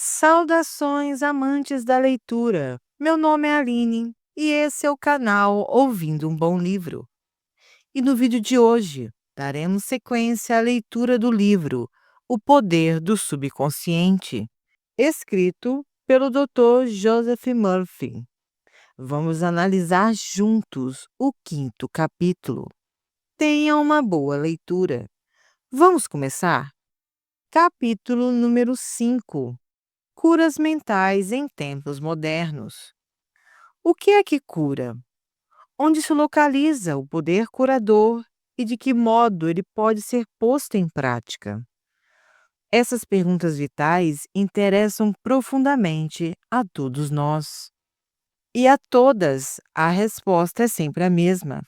Saudações, amantes da leitura! Meu nome é Aline e esse é o canal Ouvindo um Bom Livro. E no vídeo de hoje, daremos sequência à leitura do livro O Poder do Subconsciente, escrito pelo Dr. Joseph Murphy. Vamos analisar juntos o quinto capítulo. Tenha uma boa leitura. Vamos começar? Capítulo número 5. Curas mentais em tempos modernos. O que é que cura? Onde se localiza o poder curador e de que modo ele pode ser posto em prática? Essas perguntas vitais interessam profundamente a todos nós. E a todas, a resposta é sempre a mesma.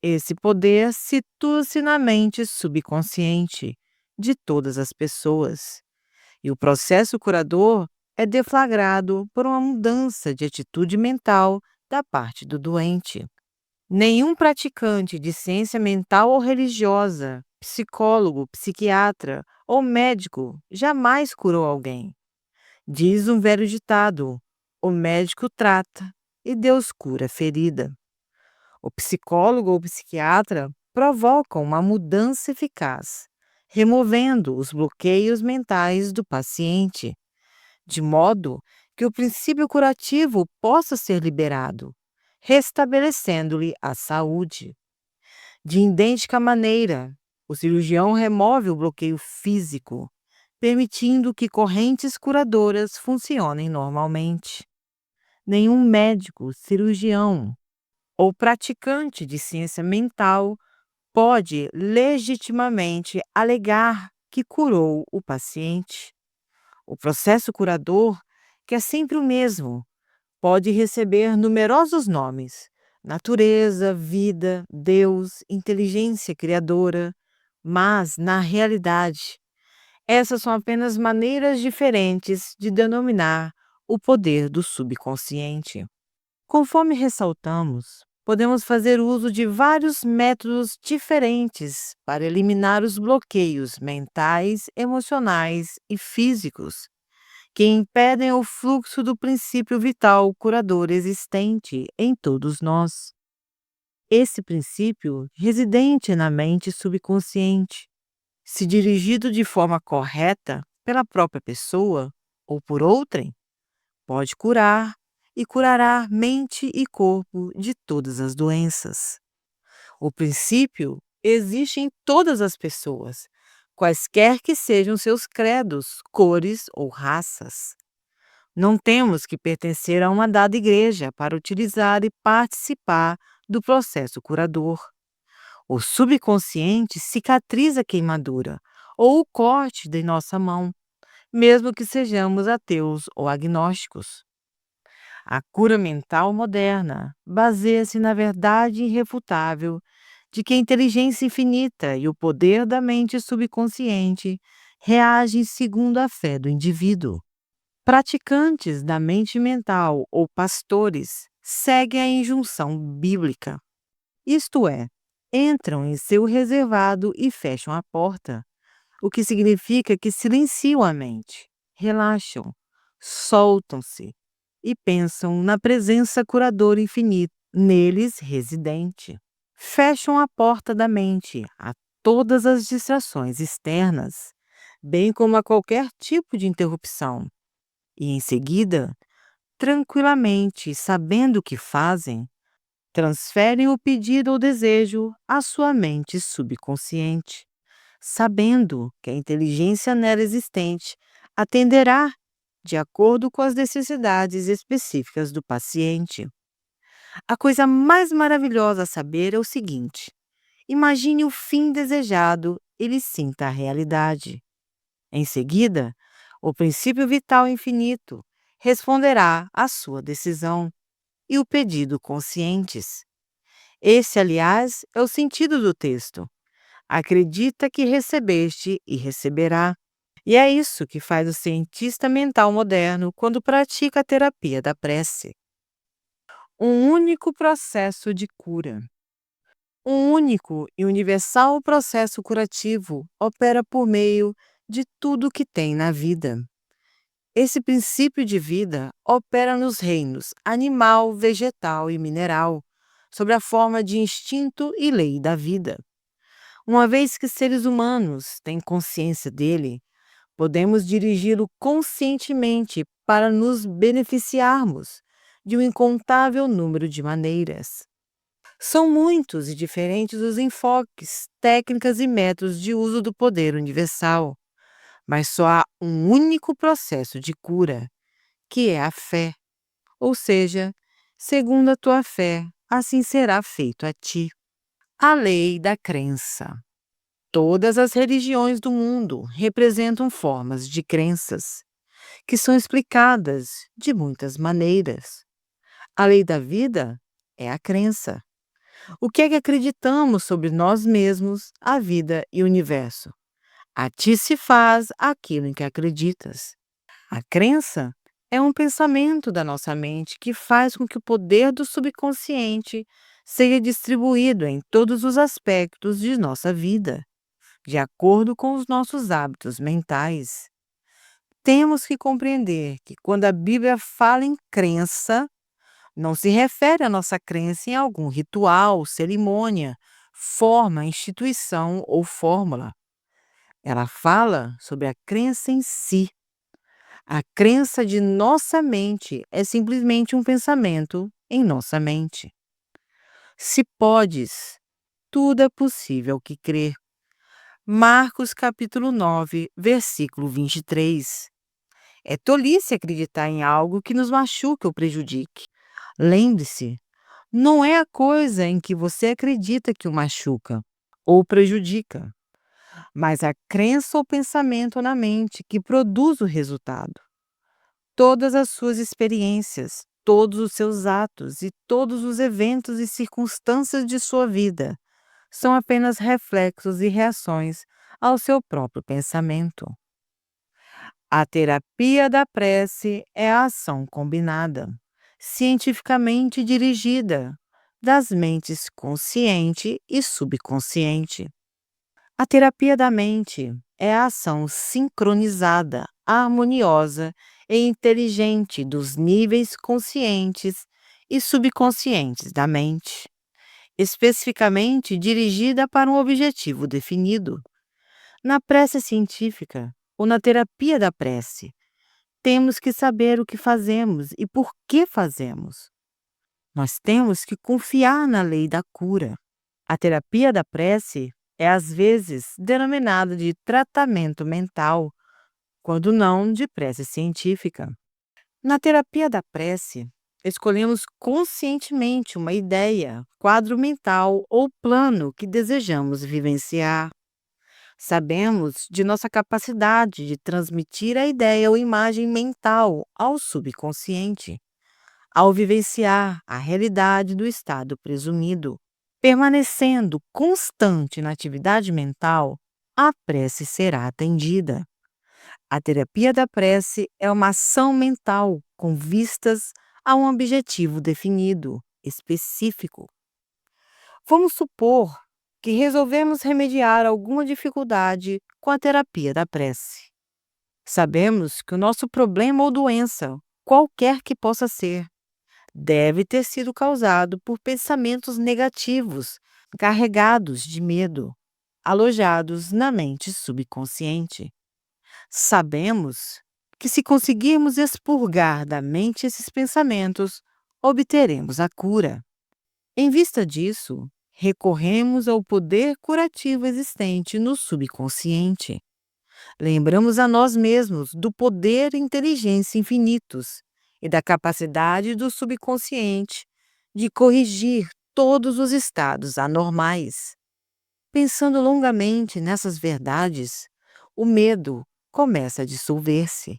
Esse poder situa-se na mente subconsciente de todas as pessoas. E o processo curador é deflagrado por uma mudança de atitude mental da parte do doente. Nenhum praticante de ciência mental ou religiosa, psicólogo, psiquiatra ou médico jamais curou alguém. Diz um velho ditado: o médico trata e Deus cura a ferida. O psicólogo ou psiquiatra provocam uma mudança eficaz, removendo os bloqueios mentais do paciente, de modo que o princípio curativo possa ser liberado, restabelecendo-lhe a saúde. De idêntica maneira, o cirurgião remove o bloqueio físico, permitindo que correntes curadoras funcionem normalmente. Nenhum médico, cirurgião ou praticante de ciência mental pode legitimamente alegar que curou o paciente. O processo curador, que é sempre o mesmo, pode receber numerosos nomes: natureza, vida, Deus, inteligência criadora, mas, na realidade, essas são apenas maneiras diferentes de denominar o poder do subconsciente. Conforme ressaltamos, podemos fazer uso de vários métodos diferentes para eliminar os bloqueios mentais, emocionais e físicos que impedem o fluxo do princípio vital curador existente em todos nós. Esse princípio, residente na mente subconsciente, se dirigido de forma correta pela própria pessoa ou por outrem, pode curar e curará mente e corpo de todas as doenças. O princípio existe em todas as pessoas, quaisquer que sejam seus credos, cores ou raças. Não temos que pertencer a uma dada igreja para utilizar e participar do processo curador. O subconsciente cicatriza a queimadura ou o corte de nossa mão, mesmo que sejamos ateus ou agnósticos. A cura mental moderna baseia-se na verdade irrefutável de que a inteligência infinita e o poder da mente subconsciente reagem segundo a fé do indivíduo. Praticantes da mente mental ou pastores seguem a injunção bíblica, isto é, entram em seu reservado e fecham a porta, o que significa que silenciam a mente, relaxam, soltam-se e pensam na presença curadora infinita neles residente. Fecham a porta da mente a todas as distrações externas, bem como a qualquer tipo de interrupção. E em seguida, tranquilamente, sabendo o que fazem, transferem o pedido ou desejo à sua mente subconsciente, sabendo que a inteligência nela existente atenderá de acordo com as necessidades específicas do paciente. A coisa mais maravilhosa a saber é o seguinte: imagine o fim desejado e lhe sinta a realidade. Em seguida, o princípio vital infinito responderá à sua decisão e o pedido conscientes. Esse, aliás, é o sentido do texto. Acredita que recebeste e receberá. E é isso que faz o cientista mental moderno quando pratica a terapia da prece. Um único processo de cura. Um único e universal processo curativo opera por meio de tudo que tem na vida. Esse princípio de vida opera nos reinos animal, vegetal e mineral, sob a forma de instinto e lei da vida. Uma vez que seres humanos têm consciência dele, podemos dirigi-lo conscientemente para nos beneficiarmos de um incontável número de maneiras. São muitos e diferentes os enfoques, técnicas e métodos de uso do poder universal, mas só há um único processo de cura, que é a fé. Ou seja, segundo a tua fé, assim será feito a ti. A lei da crença. Todas as religiões do mundo representam formas de crenças, que são explicadas de muitas maneiras. A lei da vida é a crença. O que é que acreditamos sobre nós mesmos, a vida e o universo? A ti se faz aquilo em que acreditas. A crença é um pensamento da nossa mente que faz com que o poder do subconsciente seja distribuído em todos os aspectos de nossa vida, de acordo com os nossos hábitos mentais. Temos que compreender que quando a Bíblia fala em crença, não se refere à nossa crença em algum ritual, cerimônia, forma, instituição ou fórmula. Ela fala sobre a crença em si. A crença de nossa mente é simplesmente um pensamento em nossa mente. Se podes, tudo é possível que crer. Marcos capítulo 9, versículo 23. É tolice acreditar em algo que nos machuque ou prejudique. Lembre-se, não é a coisa em que você acredita que o machuca ou prejudica, mas a crença ou pensamento na mente que produz o resultado. Todas as suas experiências, todos os seus atos e todos os eventos e circunstâncias de sua vida são apenas reflexos e reações ao seu próprio pensamento. A terapia da prece é a ação combinada, cientificamente dirigida, das mentes consciente e subconsciente. A terapia da mente é a ação sincronizada, harmoniosa e inteligente dos níveis conscientes e subconscientes da mente, especificamente dirigida para um objetivo definido. Na prece científica ou na terapia da prece, temos que saber o que fazemos e por que fazemos. Nós temos que confiar na lei da cura. A terapia da prece é às vezes denominada de tratamento mental, quando não de prece científica. Na terapia da prece, escolhemos conscientemente uma ideia, quadro mental ou plano que desejamos vivenciar. Sabemos de nossa capacidade de transmitir a ideia ou imagem mental ao subconsciente, ao vivenciar a realidade do estado presumido. Permanecendo constante na atividade mental, a prece será atendida. A terapia da prece é uma ação mental com vistas a um objetivo definido, específico. Vamos supor que resolvemos remediar alguma dificuldade com a terapia da prece. Sabemos que o nosso problema ou doença, qualquer que possa ser, deve ter sido causado por pensamentos negativos, carregados de medo, alojados na mente subconsciente. Sabemos que, se conseguirmos expurgar da mente esses pensamentos, obteremos a cura. Em vista disso, recorremos ao poder curativo existente no subconsciente. Lembramos a nós mesmos do poder e inteligência infinitos e da capacidade do subconsciente de corrigir todos os estados anormais. Pensando longamente nessas verdades, o medo começa a dissolver-se.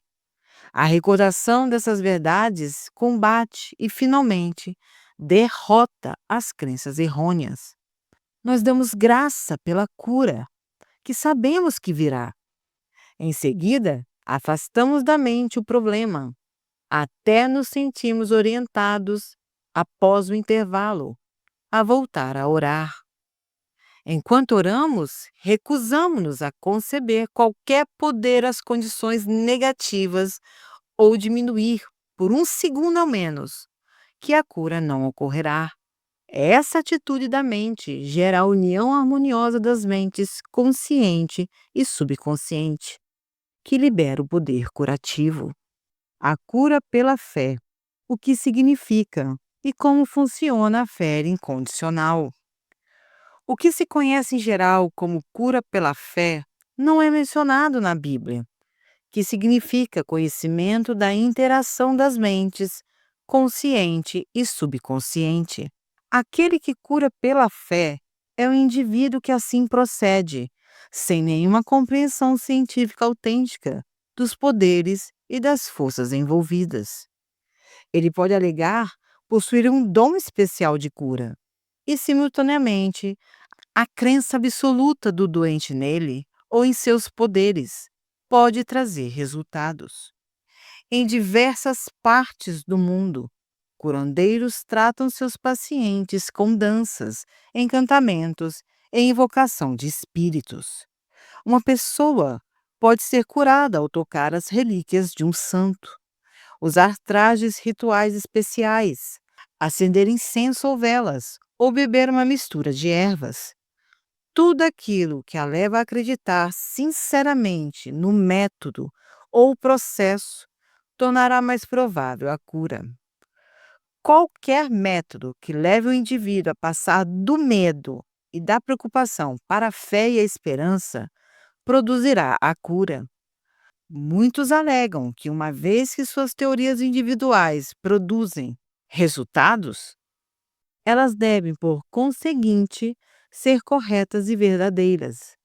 A recordação dessas verdades combate e, finalmente, derrota as crenças errôneas. Nós damos graça pela cura, que sabemos que virá. Em seguida, afastamos da mente o problema, até nos sentirmos orientados, após o intervalo, a voltar a orar. Enquanto oramos, recusamos-nos a conceber qualquer poder às condições negativas ou diminuir por um segundo ao menos, que a cura não ocorrerá. Essa atitude da mente gera a união harmoniosa das mentes consciente e subconsciente, que libera o poder curativo. A cura pela fé. O que significa e como funciona a fé incondicional. O que se conhece em geral como cura pela fé não é mencionado na Bíblia, que significa conhecimento da interação das mentes consciente e subconsciente. Aquele que cura pela fé é o indivíduo que assim procede, sem nenhuma compreensão científica autêntica dos poderes e das forças envolvidas. Ele pode alegar possuir um dom especial de cura e, simultaneamente, a crença absoluta do doente nele ou em seus poderes pode trazer resultados. Em diversas partes do mundo, curandeiros tratam seus pacientes com danças, encantamentos e invocação de espíritos. Uma pessoa pode ser curada ao tocar as relíquias de um santo, usar trajes rituais especiais, acender incenso ou velas, ou beber uma mistura de ervas. Tudo aquilo que a leva a acreditar sinceramente no método ou processo tornará mais provável a cura. Qualquer método que leve o indivíduo a passar do medo e da preocupação para a fé e a esperança produzirá a cura. Muitos alegam que, uma vez que suas teorias individuais produzem resultados, elas devem, por conseguinte, ser corretas e verdadeiras.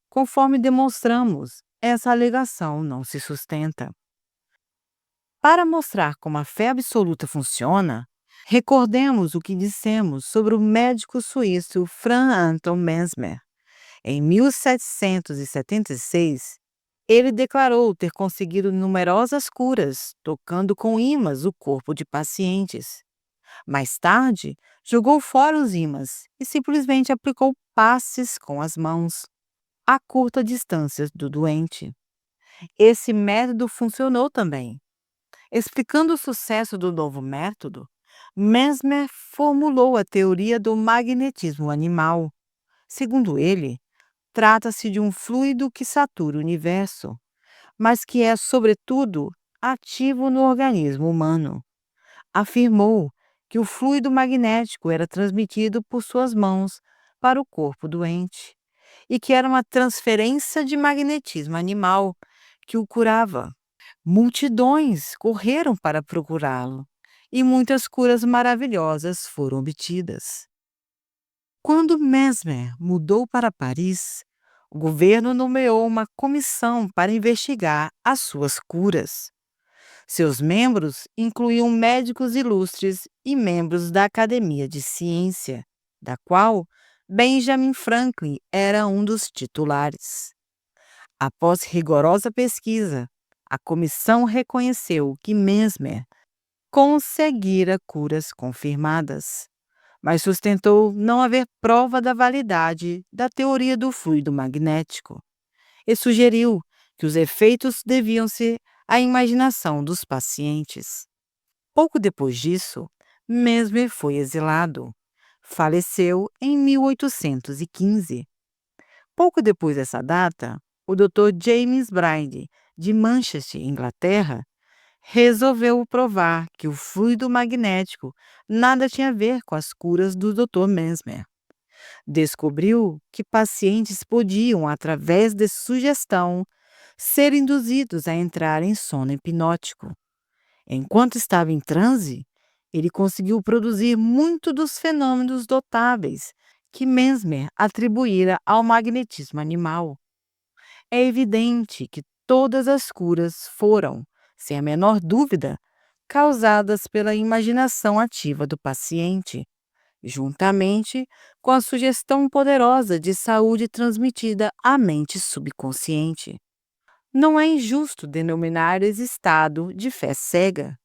Conforme demonstramos, essa alegação não se sustenta. Para mostrar como a fé absoluta funciona, recordemos o que dissemos sobre o médico suíço Franz Anton Mesmer. Em 1776, ele declarou ter conseguido numerosas curas, tocando com ímãs o corpo de pacientes. Mais tarde, jogou fora os ímãs e simplesmente aplicou passes com as mãos, a curta distância do doente. Esse método funcionou também. Explicando o sucesso do novo método, Mesmer formulou a teoria do magnetismo animal. Segundo ele, trata-se de um fluido que satura o universo, mas que é, sobretudo, ativo no organismo humano. Afirmou que o fluido magnético era transmitido por suas mãos para o corpo doente e que era uma transferência de magnetismo animal que o curava. Multidões correram para procurá-lo e muitas curas maravilhosas foram obtidas. Quando Mesmer mudou para Paris, o governo nomeou uma comissão para investigar as suas curas. Seus membros incluíam médicos ilustres e membros da Academia de Ciência, da qual Benjamin Franklin era um dos titulares. Após rigorosa pesquisa, a comissão reconheceu que Mesmer conseguira curas confirmadas, mas sustentou não haver prova da validade da teoria do fluido magnético e sugeriu que os efeitos deviam ser a imaginação dos pacientes. Pouco depois disso, Mesmer foi exilado. Faleceu em 1815. Pouco depois dessa data, o Dr. James Bride, de Manchester, Inglaterra, resolveu provar que o fluido magnético nada tinha a ver com as curas do Dr. Mesmer. Descobriu que pacientes podiam, através de sugestão, ser induzidos a entrar em sono hipnótico. Enquanto estava em transe, ele conseguiu produzir muito dos fenômenos notáveis que Mesmer atribuíra ao magnetismo animal. É evidente que todas as curas foram, sem a menor dúvida, causadas pela imaginação ativa do paciente, juntamente com a sugestão poderosa de saúde transmitida à mente subconsciente. Não é injusto denominar esse estado de fé cega,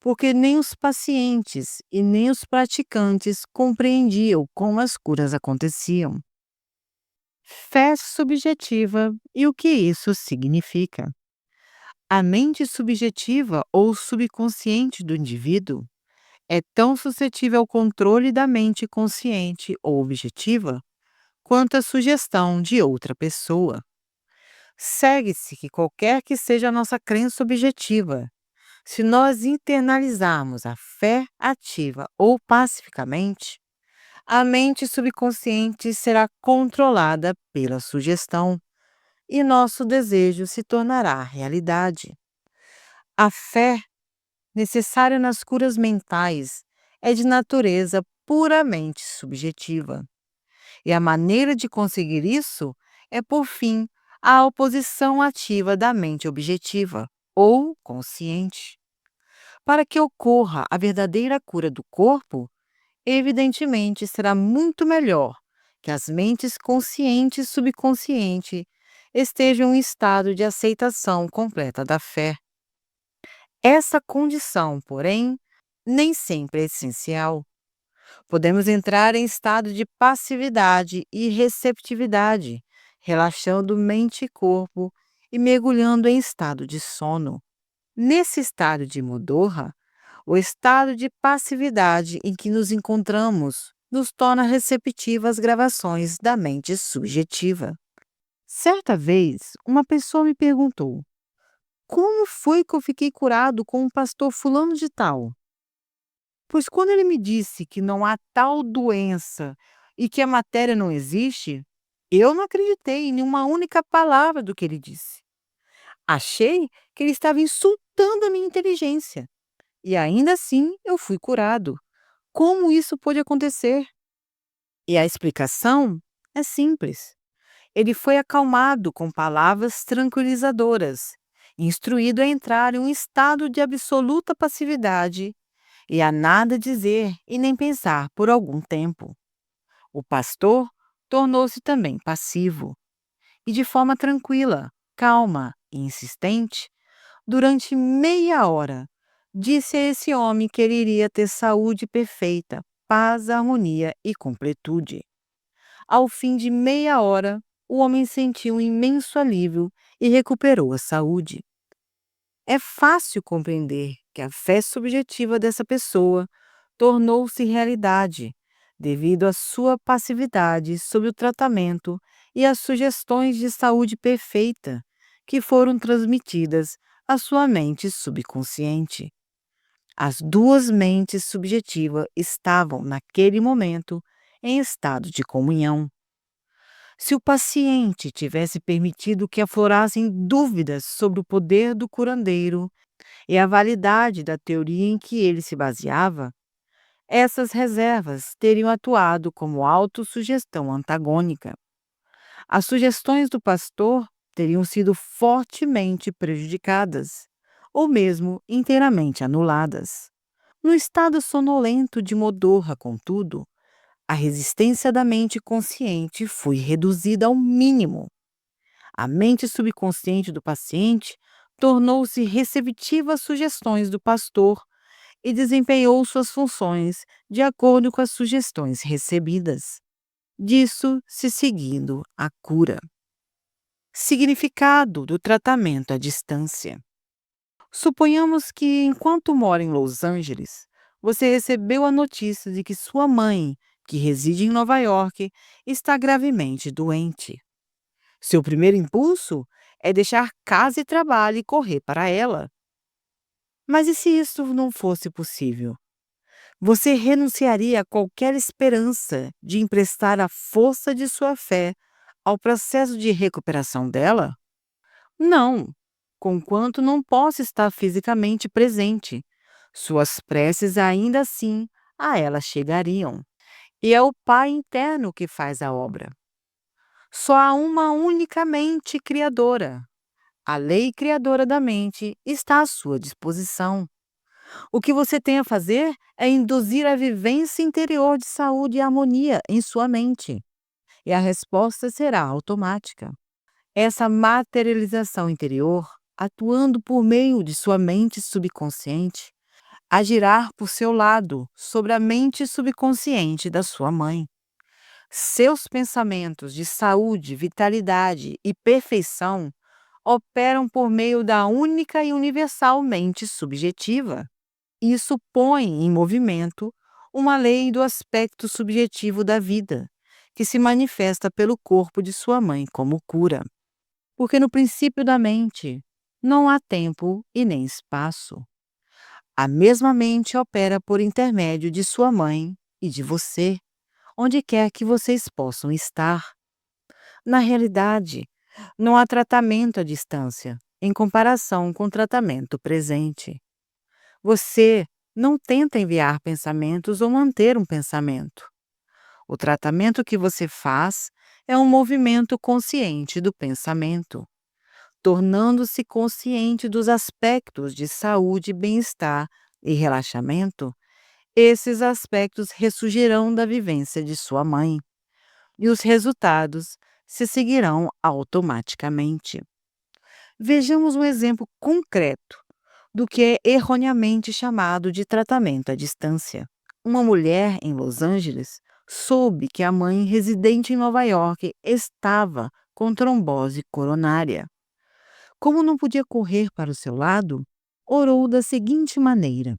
porque nem os pacientes e nem os praticantes compreendiam como as curas aconteciam. Fé subjetiva e o que isso significa. A mente subjetiva ou subconsciente do indivíduo é tão suscetível ao controle da mente consciente ou objetiva quanto a sugestão de outra pessoa. Segue-se que qualquer que seja a nossa crença objetiva, se nós internalizarmos a fé ativa ou pacificamente, a mente subconsciente será controlada pela sugestão e nosso desejo se tornará realidade. A fé, necessária nas curas mentais, é de natureza puramente subjetiva. E a maneira de conseguir isso é, por fim, a oposição ativa da mente objetiva ou consciente. Para que ocorra a verdadeira cura do corpo, evidentemente será muito melhor que as mentes consciente e subconsciente estejam em estado de aceitação completa da fé. Essa condição, porém, nem sempre é essencial. Podemos entrar em estado de passividade e receptividade, relaxando mente e corpo e mergulhando em estado de sono. Nesse estado de modorra, o estado de passividade em que nos encontramos nos torna receptiva às gravações da mente subjetiva. Certa vez, uma pessoa me perguntou: como foi que eu fiquei curado com o pastor fulano de tal? Pois quando ele me disse que não há tal doença e que a matéria não existe, eu não acreditei em nenhuma única palavra do que ele disse. Achei que ele estava insultando a minha inteligência. E ainda assim eu fui curado. Como isso pôde acontecer? E a explicação é simples. Ele foi acalmado com palavras tranquilizadoras, instruído a entrar em um estado de absoluta passividade e a nada dizer e nem pensar por algum tempo. O pastor tornou-se também passivo e, de forma tranquila, calma e insistente, durante meia hora, disse a esse homem que ele iria ter saúde perfeita, paz, harmonia e completude. Ao fim de meia hora, o homem sentiu um imenso alívio e recuperou a saúde. É fácil compreender que a fé subjetiva dessa pessoa tornou-se realidade devido à sua passividade sob o tratamento e às sugestões de saúde perfeita que foram transmitidas à sua mente subconsciente. As duas mentes subjetivas estavam, naquele momento, em estado de comunhão. Se o paciente tivesse permitido que aflorassem dúvidas sobre o poder do curandeiro e a validade da teoria em que ele se baseava, essas reservas teriam atuado como autossugestão antagônica. As sugestões do pastor teriam sido fortemente prejudicadas, ou mesmo inteiramente anuladas. No estado sonolento de Modorra, contudo, a resistência da mente consciente foi reduzida ao mínimo. A mente subconsciente do paciente tornou-se receptiva às sugestões do pastor e desempenhou suas funções de acordo com as sugestões recebidas. Disso se seguindo a cura. Significado do tratamento à distância. Suponhamos que, enquanto mora em Los Angeles, você recebeu a notícia de que sua mãe, que reside em Nova York, está gravemente doente. Seu primeiro impulso é deixar casa e trabalho e correr para ela. Mas e se isso não fosse possível? Você renunciaria a qualquer esperança de emprestar a força de sua fé ao processo de recuperação dela? Não, conquanto não possa estar fisicamente presente. Suas preces ainda assim a ela chegariam. E é o Pai interno que faz a obra. Só há uma única mente criadora. A lei criadora da mente está à sua disposição. O que você tem a fazer é induzir a vivência interior de saúde e harmonia em sua mente. E a resposta será automática. Essa materialização interior, atuando por meio de sua mente subconsciente, agirá por seu lado sobre a mente subconsciente da sua mãe. Seus pensamentos de saúde, vitalidade e perfeição operam por meio da única e universal mente subjetiva. Isso põe em movimento uma lei do aspecto subjetivo da vida, que se manifesta pelo corpo de sua mãe como cura. Porque no princípio da mente não há tempo e nem espaço. A mesma mente opera por intermédio de sua mãe e de você, onde quer que vocês possam estar. Na realidade, não há tratamento à distância, em comparação com o tratamento presente. Você não tenta enviar pensamentos ou manter um pensamento. O tratamento que você faz é um movimento consciente do pensamento, tornando-se consciente dos aspectos de saúde, bem-estar e relaxamento. Esses aspectos ressurgirão da vivência de sua mãe, e os resultados se seguirão automaticamente. Vejamos um exemplo concreto do que é erroneamente chamado de tratamento à distância. Uma mulher em Los Angeles soube que a mãe residente em Nova York estava com trombose coronária. Como não podia correr para o seu lado, orou da seguinte maneira: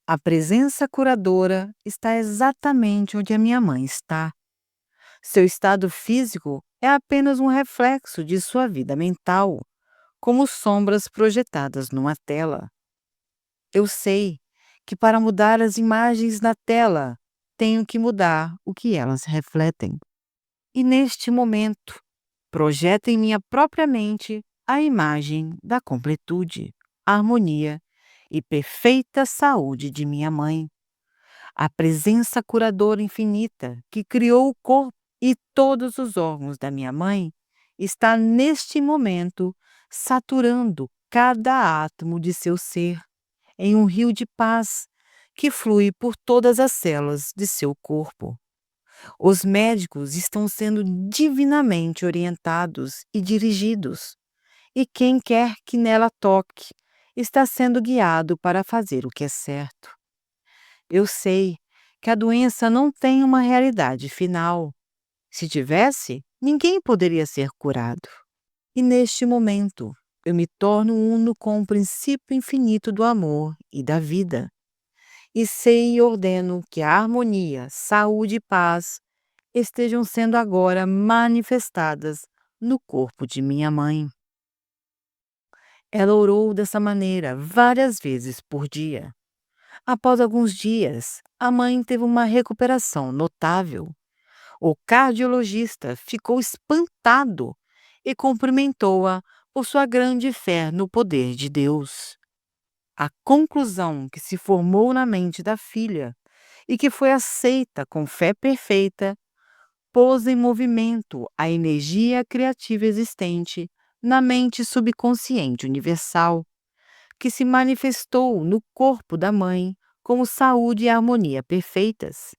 a presença curadora está exatamente onde a minha mãe está. Seu estado físico é apenas um reflexo de sua vida mental, como sombras projetadas numa tela. Eu sei que para mudar as imagens na tela, tenho que mudar o que elas refletem. E neste momento, projeto em minha própria mente a imagem da completude, harmonia e perfeita saúde de minha mãe. A presença curadora infinita que criou o corpo e todos os órgãos da minha mãe está neste momento saturando cada átomo de seu ser em um rio de paz que flui por todas as células de seu corpo. Os médicos estão sendo divinamente orientados e dirigidos, e quem quer que nela toque está sendo guiado para fazer o que é certo. Eu sei que a doença não tem uma realidade final. Se tivesse, ninguém poderia ser curado. E neste momento, eu me torno uno com o princípio infinito do amor e da vida. E sei e ordeno que a harmonia, saúde e paz estejam sendo agora manifestadas no corpo de minha mãe. Ela orou dessa maneira várias vezes por dia. Após alguns dias, a mãe teve uma recuperação notável. O cardiologista ficou espantado e cumprimentou-a por sua grande fé no poder de Deus. A conclusão que se formou na mente da filha e que foi aceita com fé perfeita pôs em movimento a energia criativa existente na mente subconsciente universal, que se manifestou no corpo da mãe como saúde e harmonia perfeitas.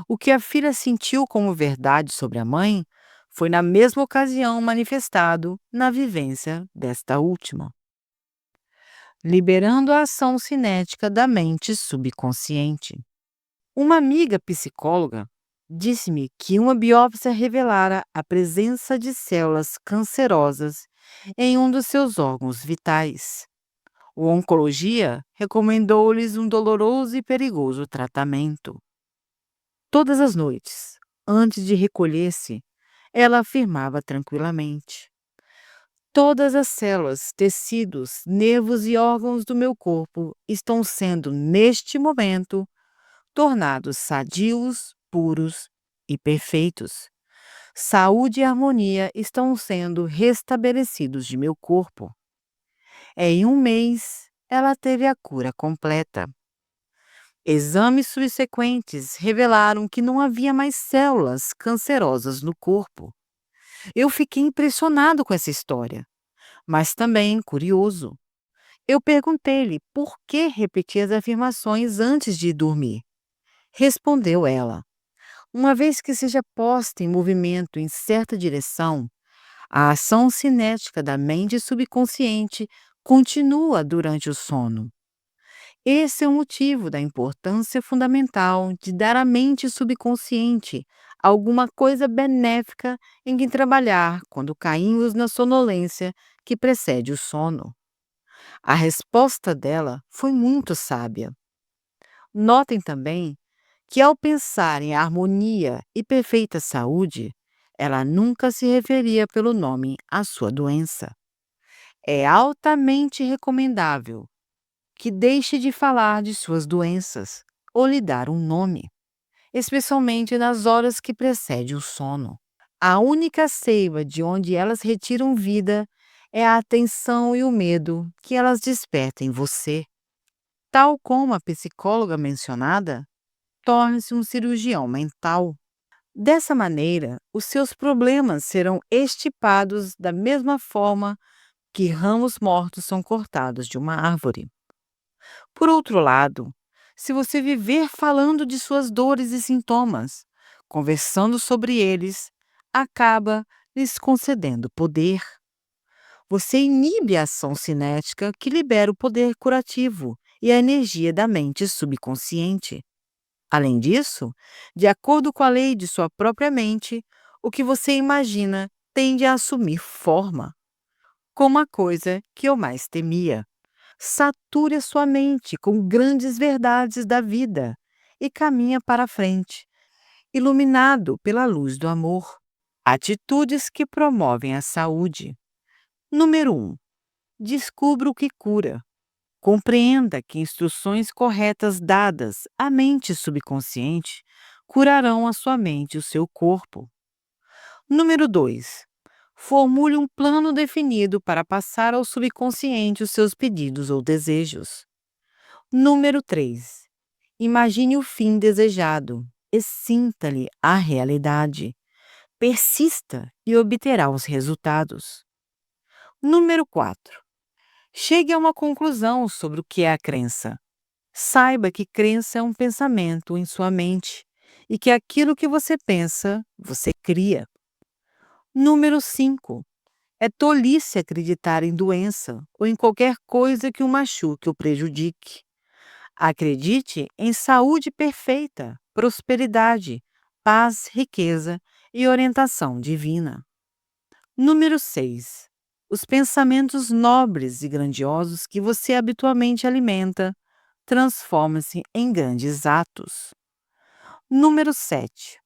O que a filha sentiu como verdade sobre a mãe foi na mesma ocasião manifestado na vivência desta última, liberando a ação cinética da mente subconsciente. Uma amiga psicóloga disse-me que uma biópsia revelara a presença de células cancerosas em um dos seus órgãos vitais. O oncologia recomendou-lhes um doloroso e perigoso tratamento. Todas as noites, antes de recolher-se, ela afirmava tranquilamente: todas as células, tecidos, nervos e órgãos do meu corpo estão sendo, neste momento, tornados sadios, puros e perfeitos. Saúde e harmonia estão sendo restabelecidos de meu corpo. Em um mês, ela teve a cura completa. Exames subsequentes revelaram que não havia mais células cancerosas no corpo. Eu fiquei impressionado com essa história, mas também curioso. Eu perguntei-lhe por que repetia as afirmações antes de dormir. Respondeu ela: uma vez que seja posta em movimento em certa direção, a ação cinética da mente subconsciente continua durante o sono. Esse é o motivo da importância fundamental de dar à mente subconsciente alguma coisa benéfica em que trabalhar quando caímos na sonolência que precede o sono? A resposta dela foi muito sábia. Notem também que, ao pensar em harmonia e perfeita saúde, ela nunca se referia pelo nome à sua doença. É altamente recomendável que deixe de falar de suas doenças ou lhe dar um nome, especialmente nas horas que precedem o sono. A única seiva de onde elas retiram vida é a atenção e o medo que elas despertam em você. Tal como a psicóloga mencionada, torne-se um cirurgião mental. Dessa maneira, os seus problemas serão extirpados da mesma forma que ramos mortos são cortados de uma árvore. Por outro lado, se você viver falando de suas dores e sintomas, conversando sobre eles, acaba lhes concedendo poder. Você inibe a ação cinética que libera o poder curativo e a energia da mente subconsciente. Além disso, de acordo com a lei de sua própria mente, o que você imagina tende a assumir forma, como a coisa que eu mais temia. Sature a sua mente com grandes verdades da vida e caminha para a frente, iluminado pela luz do amor. Atitudes que promovem a saúde. Número 1. Descubra o que cura. Compreenda que instruções corretas dadas à mente subconsciente curarão a sua mente e o seu corpo. Número 2. Formule um plano definido para passar ao subconsciente os seus pedidos ou desejos. Número 3. Imagine o fim desejado e sinta-lhe a realidade. Persista e obterá os resultados. Número 4. Chegue a uma conclusão sobre o que é a crença. Saiba que crença é um pensamento em sua mente e que aquilo que você pensa, você cria. Número 5. É tolice acreditar em doença ou em qualquer coisa que o machuque ou prejudique. Acredite em saúde perfeita, prosperidade, paz, riqueza e orientação divina. Número 6. Os pensamentos nobres e grandiosos que você habitualmente alimenta transformam-se em grandes atos. Número 7.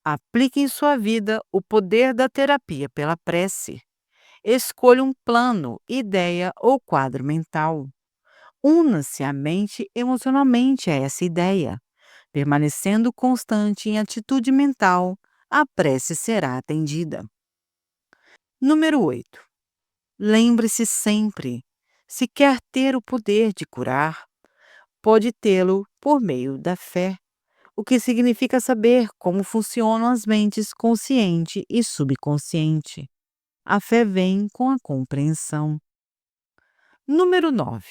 Aplique em sua vida o poder da terapia pela prece. Escolha um plano, ideia ou quadro mental. Una-se a mente emocionalmente a essa ideia. Permanecendo constante em atitude mental, a prece será atendida. Número 8. Lembre-se sempre: se quer ter o poder de curar, pode tê-lo por meio da fé, o que significa saber como funcionam as mentes consciente e subconsciente. A fé vem com a compreensão. Número 9.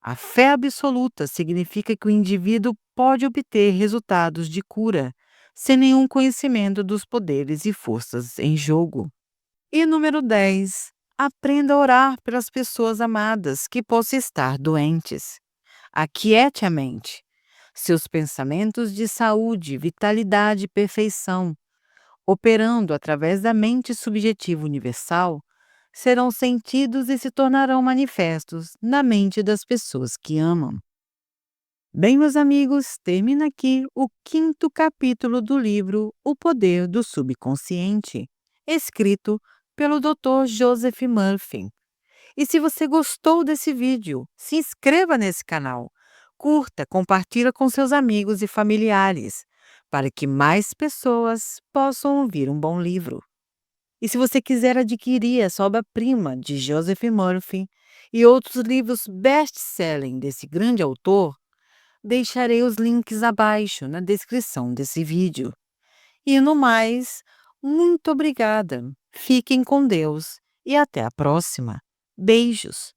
A fé absoluta significa que o indivíduo pode obter resultados de cura sem nenhum conhecimento dos poderes e forças em jogo. E número 10. Aprenda a orar pelas pessoas amadas que possam estar doentes. Aquiete a mente. Seus pensamentos de saúde, vitalidade e perfeição, operando através da mente subjetiva universal, serão sentidos e se tornarão manifestos na mente das pessoas que amam. Bem, meus amigos, termina aqui o 5º capítulo do livro O Poder do Subconsciente, escrito pelo Dr. Joseph Murphy. E se você gostou desse vídeo, se inscreva nesse canal, curta, compartilha com seus amigos e familiares, para que mais pessoas possam ouvir um bom livro. E se você quiser adquirir essa obra-prima de Joseph Murphy e outros livros best-selling desse grande autor, deixarei os links abaixo na descrição desse vídeo. E no mais, muito obrigada. Fiquem com Deus e até a próxima. Beijos!